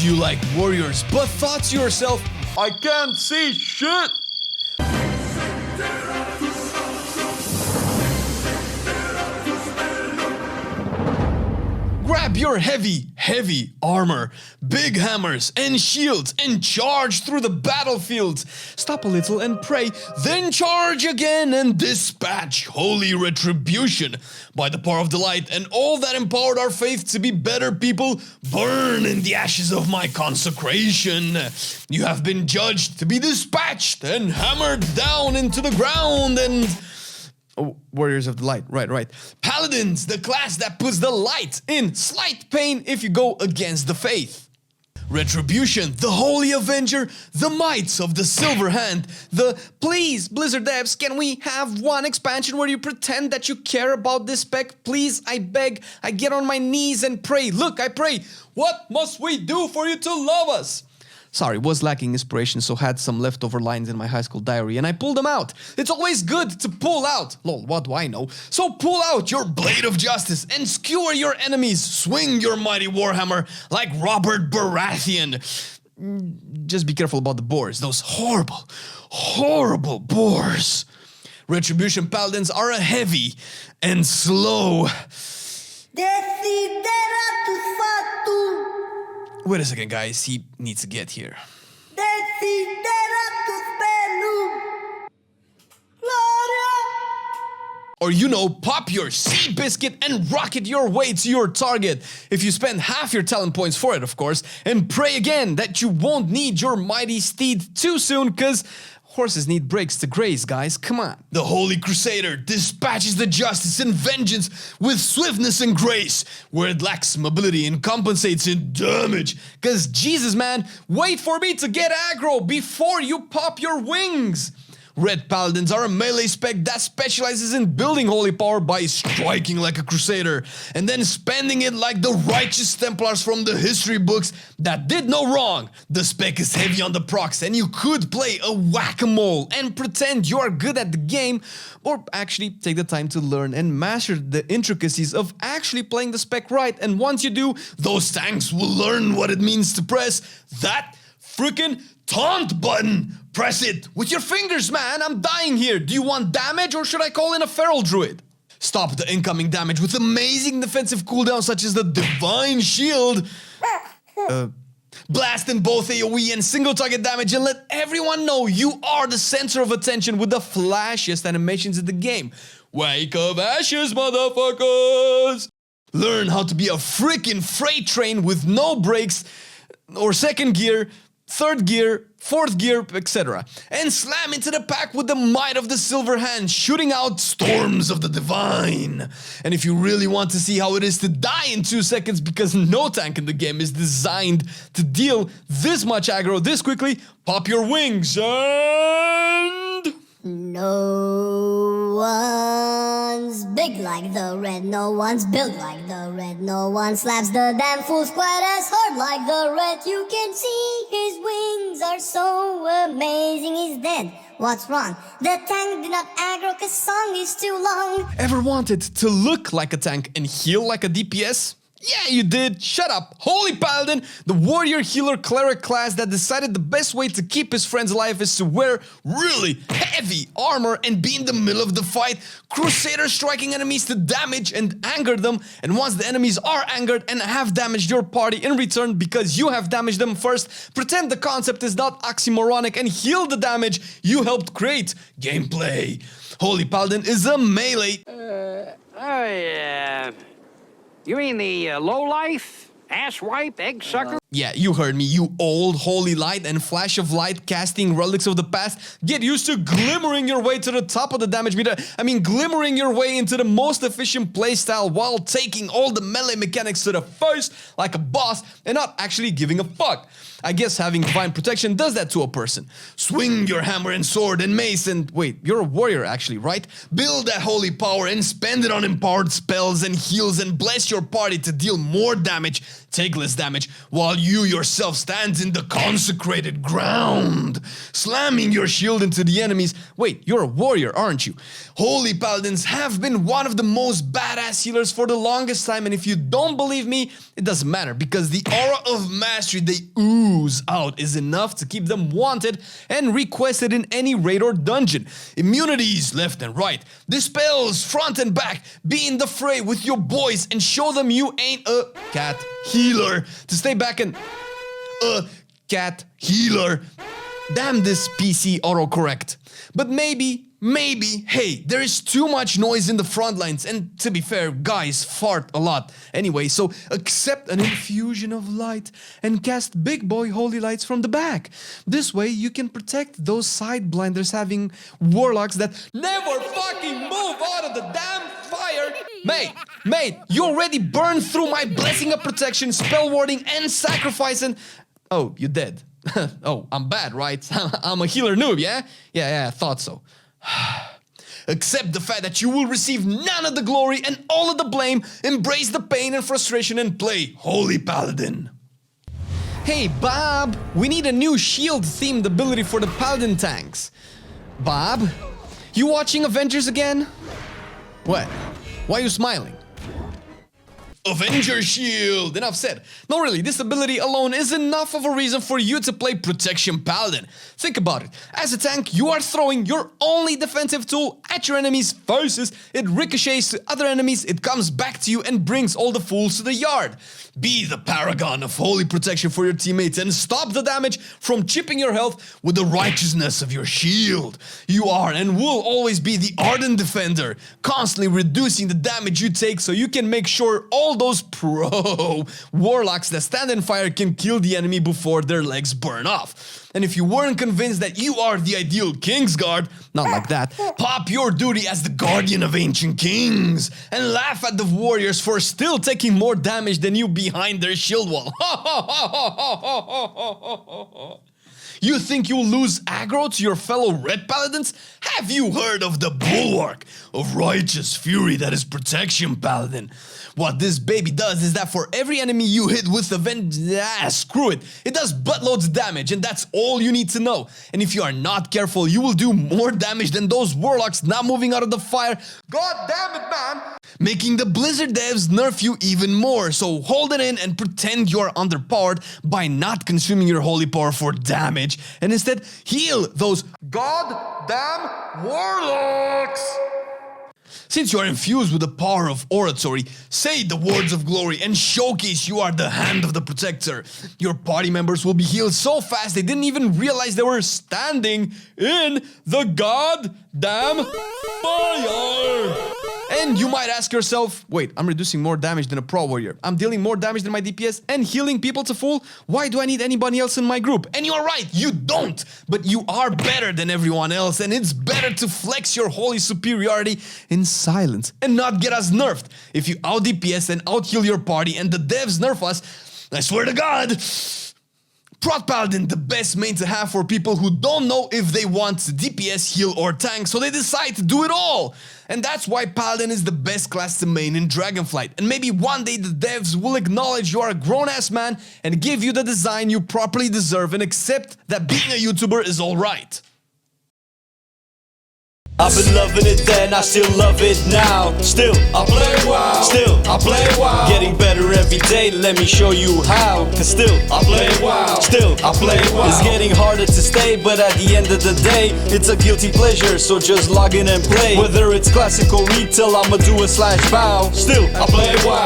Do you like warriors but thought to yourself, I can't see shit? Grab your heavy armor, big hammers and shields and charge through the battlefield. Stop a little and pray, then charge again and dispatch holy retribution. By the power of the light and all that empowered our faith to be better people, burn in the ashes of my consecration. You have been judged to be dispatched and hammered down into the ground and... Oh, Warriors of the Light, right. Paladins, the class that puts the light in slight pain if you go against the faith. Retribution, the Holy Avenger, the Might of the Silver Hand, the please, Blizzard devs, can we have one expansion where you pretend that you care about this spec? Please, I beg, I get on my knees and pray. Look, I pray, what must we do for you to love us? Sorry, was lacking inspiration, so had some leftover lines in my high school diary and I pulled them out. It's always good to pull out. Lol, what do I know? So pull out your blade of justice and skewer your enemies. Swing your mighty warhammer like Robert Baratheon. Just be careful about the boars, those horrible boars. Retribution paladins are a heavy and slow. Wait a second, guys. He needs to get here. Or, you know, pop your sea biscuit and rocket your way to your target. If you spend half your talent points for it, of course. And pray again that you won't need your mighty steed too soon, cause horses need breaks to graze, guys, come on. The Holy Crusader dispatches the justice and vengeance with swiftness and grace, where it lacks mobility and compensates in damage. Cause Jesus, man, wait for me to get aggro before you pop your wings. Red Paladins are a melee spec that specializes in building holy power by striking like a crusader and then spending it like the righteous Templars from the history books that did no wrong. The spec is heavy on the procs and you could play a whack-a-mole and pretend you are good at the game, or actually take the time to learn and master the intricacies of actually playing the spec right, and once you do, those tanks will learn what it means to press that freaking taunt button. Press it with your fingers, man. I'm dying here. Do you want damage or should I call in a feral druid? Stop the incoming damage with amazing defensive cooldowns such as the Divine Shield. Blast in both AoE and single target damage and let everyone know you are the center of attention with the flashiest animations in the game. Wake of ashes, motherfuckers! Learn how to be a freaking freight train with no brakes or second gear, third gear, fourth gear, etc. And slam into the pack with the might of the Silver Hand, shooting out storms of the divine. And if you really want to see how it is to die in 2 seconds because no tank in the game is designed to deal this much aggro this quickly, pop your wings and... No one's big like the red, no one's built like the red, no one slaps the damn fools quite as hard like the red. You can see his wings are so amazing, he's dead. What's wrong? The tank did not aggro cause song is too long. Ever wanted to look like a tank and heal like a DPS? Yeah, you did. Shut up. Holy Paladin, the warrior healer cleric class that decided the best way to keep his friends alive is to wear really heavy armor and be in the middle of the fight. Crusader striking enemies to damage and anger them, and once the enemies are angered and have damaged your party in return because you have damaged them first, pretend the concept is not oxymoronic and heal the damage you helped create. Gameplay. Holy Paladin is a melee. You mean the low-life, ass-wipe, egg-sucker? Yeah, you heard me, you old holy light and flash of light casting relics of the past. Get used to glimmering your way to the top of the damage meter. I mean, glimmering your way into the most efficient playstyle while taking all the melee mechanics to the face like a boss and not actually giving a fuck. I guess having divine protection does that to a person. Swing your hammer and sword and mace and... Wait, you're a warrior actually, right? Build that holy power and spend it on empowered spells and heals and bless your party to deal more damage, take less damage, while you yourself stand in the consecrated ground, slamming your shield into the enemies. Wait, you're a warrior, aren't you? Holy Paladins have been one of the most badass healers for the longest time, and if you don't believe me, It doesn't matter because the aura of mastery they ooze out is enough to keep them wanted and requested in any raid or dungeon. Immunities left and right, dispels front and back, be in the fray with your boys and show them you ain't a cat healer. To stay back and a cat healer. Damn this PC autocorrect. But maybe, hey, there is too much noise in the front lines, and to be fair, guys fart a lot. Anyway, so accept an infusion of light and cast big boy holy lights from the back. This way you can protect those side blinders having warlocks that never fucking move out of the damn fire. Mate, you already burned through my blessing of protection, spell warding, and sacrifice and... Oh, you're dead. Oh, I'm bad, right? I'm a healer noob, yeah? Yeah, I thought so. Accept the fact that you will receive none of the glory and all of the blame, embrace the pain and frustration, and play Holy Paladin. Hey, Bob, we need a new shield-themed ability for the Paladin tanks. Bob, you watching Avengers again? What? Why are you smiling? Avenger Shield! Enough said. No, really, this ability alone is enough of a reason for you to play Protection Paladin. Think about it. As a tank, you are throwing your only defensive tool at your enemies' faces. It ricochets to other enemies, it comes back to you and brings all the fools to the yard. Be the paragon of holy protection for your teammates and stop the damage from chipping your health with the righteousness of your shield. You are and will always be the ardent defender, constantly reducing the damage you take so you can make sure all those pro warlocks that stand in fire can kill the enemy before their legs burn off. And if you weren't convinced that you are the ideal Kingsguard, not like that, pop your duty as the guardian of ancient kings and laugh at the warriors for still taking more damage than you behind their shield wall. You think you'll lose aggro to your fellow red paladins? Have you heard of the bulwark of righteous fury that is Protection Paladin? What this baby does is that for every enemy you hit with screw it. It does buttloads of damage and that's all you need to know. And if you are not careful, you will do more damage than those warlocks not moving out of the fire. God damn it, man! Making the Blizzard devs nerf you even more. So hold it in and pretend you are underpowered by not consuming your holy power for damage and instead heal those goddamn warlocks. Since you are infused with the power of oratory, say the words of glory and showcase you are the hand of the protector. Your party members will be healed so fast they didn't even realize they were standing in the goddamn fire. And you might ask yourself, wait, I'm reducing more damage than a pro warrior. I'm dealing more damage than my DPS and healing people to full. Why do I need anybody else in my group? And you're right, you don't. But you are better than everyone else and it's better to flex your holy superiority in silence and not get us nerfed. If you out DPS and out heal your party and the devs nerf us, I swear to God, Prot Paladin, the best main to have for people who don't know if they want DPS, heal or tank, so they decide to do it all. And that's why Paladin is the best class to main in Dragonflight. And maybe one day the devs will acknowledge you are a grown-ass man and give you the design you properly deserve and accept that being a YouTuber is alright. I've been loving it then, I still love it now. Still, I play WoW. Still, I play WoW. Getting better every day, let me show you how. Cause still, I play WoW. Still, I play WoW. It's getting harder to stay, but at the end of the day, it's a guilty pleasure, so just log in and play. Whether it's classic or retail, I'ma do a /bow. Still, I play WoW.